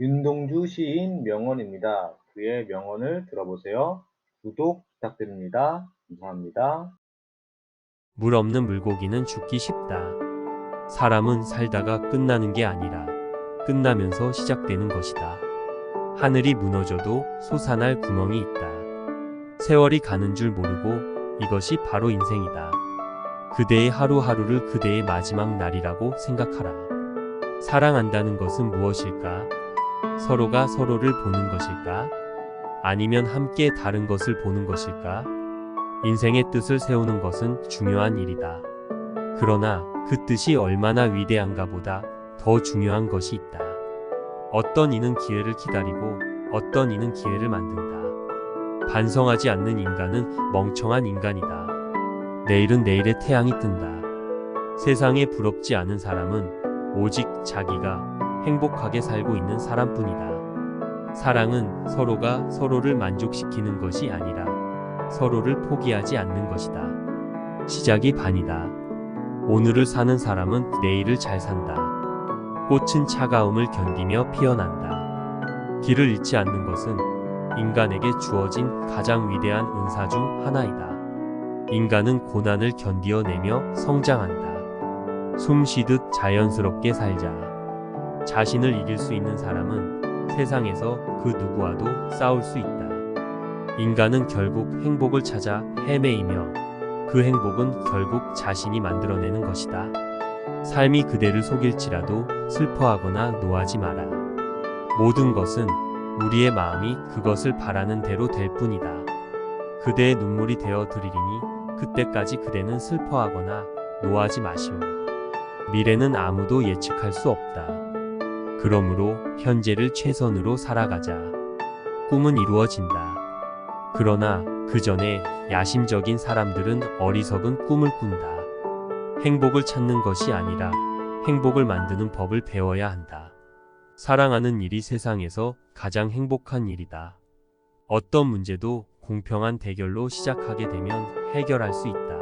윤동주 시인 명언입니다. 그의 명언을 들어보세요. 구독 부탁드립니다. 감사합니다. 물 없는 물고기는 죽기 쉽다. 사람은 살다가 끝나는 게 아니라 끝나면서 시작되는 것이다. 하늘이 무너져도 솟아날 구멍이 있다. 세월이 가는 줄 모르고 이것이 바로 인생이다. 그대의 하루하루를 그대의 마지막 날이라고 생각하라. 사랑한다는 것은 무엇일까? 서로가 서로를 보는 것일까? 아니면 함께 다른 것을 보는 것일까? 인생의 뜻을 세우는 것은 중요한 일이다. 그러나 그 뜻이 얼마나 위대한가 보다 더 중요한 것이 있다. 어떤 이는 기회를 기다리고 어떤 이는 기회를 만든다. 반성하지 않는 인간은 멍청한 인간이다. 내일은 내일의 태양이 뜬다. 세상에 부럽지 않은 사람은 오직 자기가 행복하게 살고 있는 사람뿐이다. 사랑은 서로가 서로를 만족시키는 것이 아니라 서로를 포기하지 않는 것이다. 시작이 반이다. 오늘을 사는 사람은 내일을 잘 산다. 꽃은 차가움을 견디며 피어난다. 길을 잃지 않는 것은 인간에게 주어진 가장 위대한 은사 중 하나이다. 인간은 고난을 견디어내며 성장한다. 숨 쉬듯 자연스럽게 살자. 자신을 이길 수 있는 사람은 세상에서 그 누구와도 싸울 수 있다. 인간은 결국 행복을 찾아 헤매이며 그 행복은 결국 자신이 만들어내는 것이다. 삶이 그대를 속일지라도 슬퍼하거나 노하지 마라. 모든 것은 우리의 마음이 그것을 바라는 대로 될 뿐이다. 그대의 눈물이 되어 드리리니 그때까지 그대는 슬퍼하거나 노하지 마시오. 미래는 아무도 예측할 수 없다. 그러므로 현재를 최선으로 살아가자. 꿈은 이루어진다. 그러나 그 전에 야심적인 사람들은 어리석은 꿈을 꾼다. 행복을 찾는 것이 아니라 행복을 만드는 법을 배워야 한다. 사랑하는 일이 세상에서 가장 행복한 일이다. 어떤 문제도 공평한 대결로 시작하게 되면 해결할 수 있다.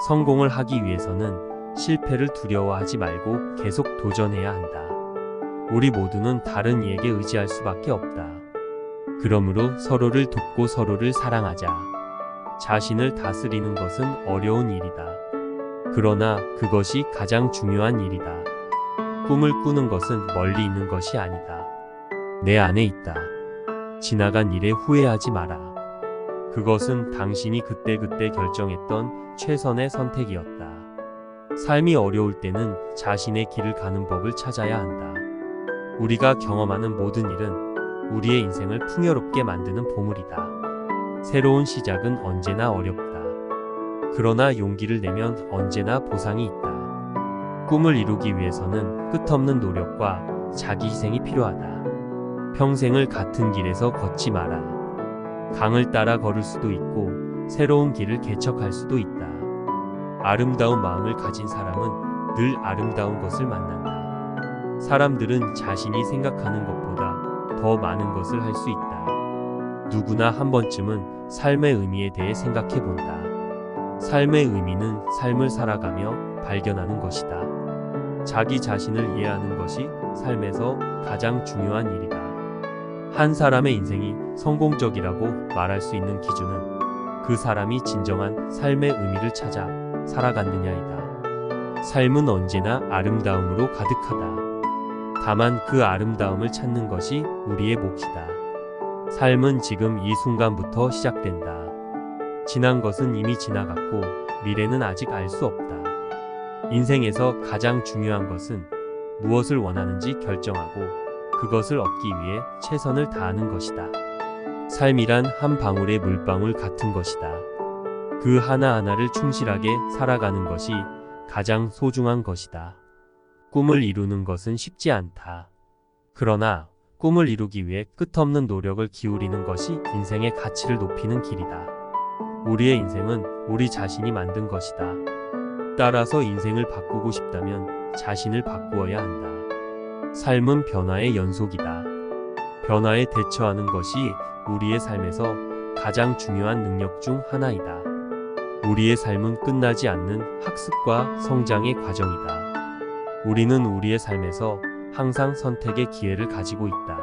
성공을 하기 위해서는 실패를 두려워하지 말고 계속 도전해야 한다. 우리 모두는 다른 이에게 의지할 수밖에 없다. 그러므로 서로를 돕고 서로를 사랑하자. 자신을 다스리는 것은 어려운 일이다. 그러나 그것이 가장 중요한 일이다. 꿈을 꾸는 것은 멀리 있는 것이 아니다. 내 안에 있다. 지나간 일에 후회하지 마라. 그것은 당신이 그때그때 결정했던 최선의 선택이었다. 삶이 어려울 때는 자신의 길을 가는 법을 찾아야 한다. 우리가 경험하는 모든 일은 우리의 인생을 풍요롭게 만드는 보물이다. 새로운 시작은 언제나 어렵다. 그러나 용기를 내면 언제나 보상이 있다. 꿈을 이루기 위해서는 끝없는 노력과 자기 희생이 필요하다. 평생을 같은 길에서 걷지 마라. 강을 따라 걸을 수도 있고 새로운 길을 개척할 수도 있다. 아름다운 마음을 가진 사람은 늘 아름다운 것을 만난다. 사람들은 자신이 생각하는 것보다 더 많은 것을 할 수 있다. 누구나 한 번쯤은 삶의 의미에 대해 생각해 본다. 삶의 의미는 삶을 살아가며 발견하는 것이다. 자기 자신을 이해하는 것이 삶에서 가장 중요한 일이다. 한 사람의 인생이 성공적이라고 말할 수 있는 기준은 그 사람이 진정한 삶의 의미를 찾아 살아갔느냐이다. 삶은 언제나 아름다움으로 가득하다. 다만 그 아름다움을 찾는 것이 우리의 몫이다. 삶은 지금 이 순간부터 시작된다. 지난 것은 이미 지나갔고 미래는 아직 알 수 없다. 인생에서 가장 중요한 것은 무엇을 원하는지 결정하고 그것을 얻기 위해 최선을 다하는 것이다. 삶이란 한 방울의 물방울 같은 것이다. 그 하나하나를 충실하게 살아가는 것이 가장 소중한 것이다. 꿈을 이루는 것은 쉽지 않다. 그러나 꿈을 이루기 위해 끝없는 노력을 기울이는 것이 인생의 가치를 높이는 길이다. 우리의 인생은 우리 자신이 만든 것이다. 따라서 인생을 바꾸고 싶다면 자신을 바꾸어야 한다. 삶은 변화의 연속이다. 변화에 대처하는 것이 우리의 삶에서 가장 중요한 능력 중 하나이다. 우리의 삶은 끝나지 않는 학습과 성장의 과정이다. 우리는 우리의 삶에서 항상 선택의 기회를 가지고 있다.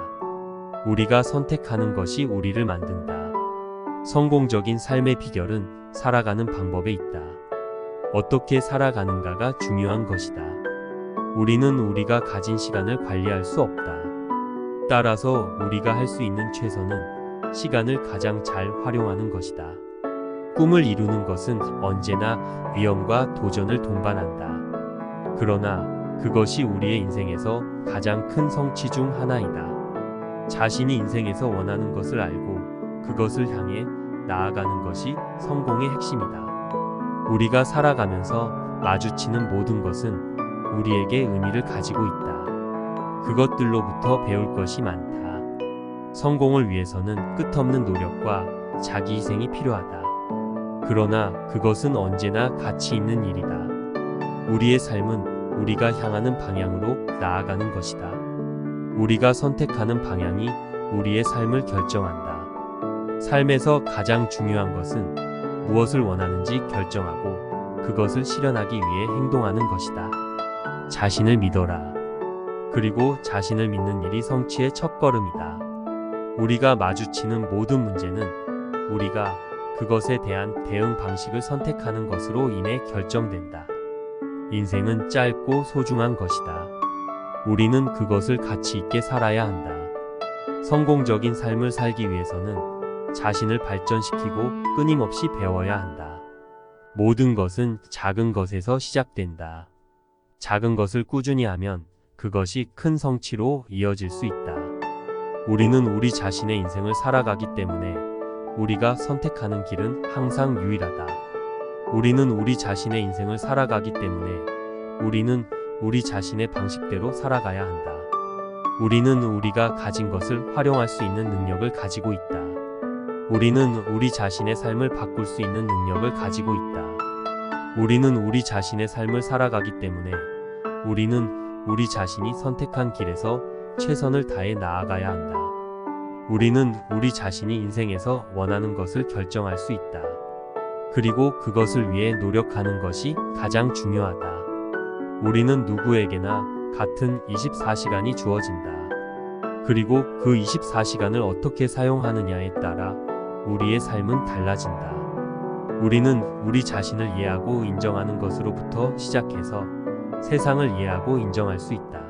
우리가 선택하는 것이 우리를 만든다. 성공적인 삶의 비결은 살아가는 방법에 있다. 어떻게 살아가는가가 중요한 것이다. 우리는 우리가 가진 시간을 관리할 수 없다. 따라서 우리가 할 수 있는 최선은 시간을 가장 잘 활용하는 것이다. 꿈을 이루는 것은 언제나 위험과 도전을 동반한다. 그러나 그것이 우리의 인생에서 가장 큰 성취 중 하나이다. 자신이 인생에서 원하는 것을 알고 그것을 향해 나아가는 것이 성공의 핵심이다. 우리가 살아가면서 마주치는 모든 것은 우리에게 의미를 가지고 있다. 그것들로부터 배울 것이 많다. 성공을 위해서는 끝없는 노력과 자기 희생이 필요하다. 그러나 그것은 언제나 가치 있는 일이다. 우리의 삶은 우리가 향하는 방향으로 나아가는 것이다. 우리가 선택하는 방향이 우리의 삶을 결정한다. 삶에서 가장 중요한 것은 무엇을 원하는지 결정하고 그것을 실현하기 위해 행동하는 것이다. 자신을 믿어라. 그리고 자신을 믿는 일이 성취의 첫걸음이다. 우리가 마주치는 모든 문제는 우리가 그것에 대한 대응 방식을 선택하는 것으로 인해 결정된다. 인생은 짧고 소중한 것이다. 우리는 그것을 가치 있게 살아야 한다. 성공적인 삶을 살기 위해서는 자신을 발전시키고 끊임없이 배워야 한다. 모든 것은 작은 것에서 시작된다. 작은 것을 꾸준히 하면 그것이 큰 성취로 이어질 수 있다. 우리는 우리 자신의 인생을 살아가기 때문에 우리가 선택하는 길은 항상 유일하다. 우리는 우리 자신의 인생을 살아가기 때문에 우리는 우리 자신의 방식대로 살아가야 한다. 우리는 우리가 가진 것을 활용할 수 있는 능력을 가지고 있다. 우리는 우리 자신의 삶을 바꿀 수 있는 능력을 가지고 있다. 우리는 우리 자신의 삶을 살아가기 때문에 우리는 우리 자신이 선택한 길에서 최선을 다해 나아가야 한다. 우리는 우리 자신이 인생에서 원하는 것을 결정할 수 있다. 그리고 그것을 위해 노력하는 것이 가장 중요하다. 우리는 누구에게나 같은 24시간이 주어진다. 그리고 그 24시간을 어떻게 사용하느냐에 따라 우리의 삶은 달라진다. 우리는 우리 자신을 이해하고 인정하는 것으로부터 시작해서 세상을 이해하고 인정할 수 있다.